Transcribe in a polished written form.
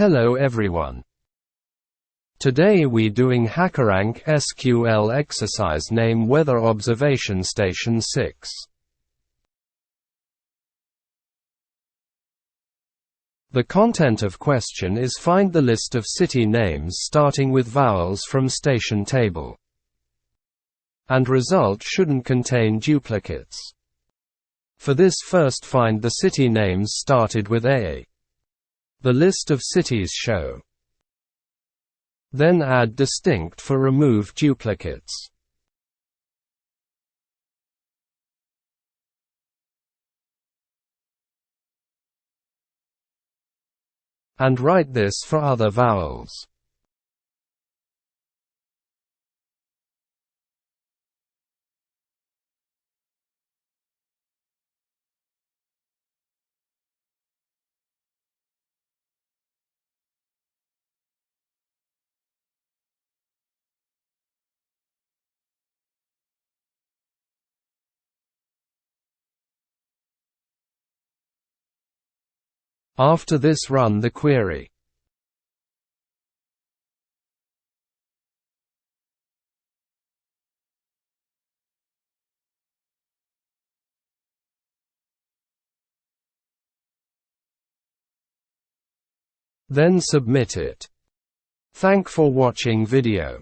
Hello everyone. Today we doing Hackerrank SQL exercise name Weather Observation Station 6. The content of question is find the list of city names starting with vowels from station table. And result shouldn't contain duplicates. For this, first find the city names started with A. The list of cities show. Then add distinct for remove duplicates. And write this for other vowels. After this, run the query. Then submit it. Thank for watching video.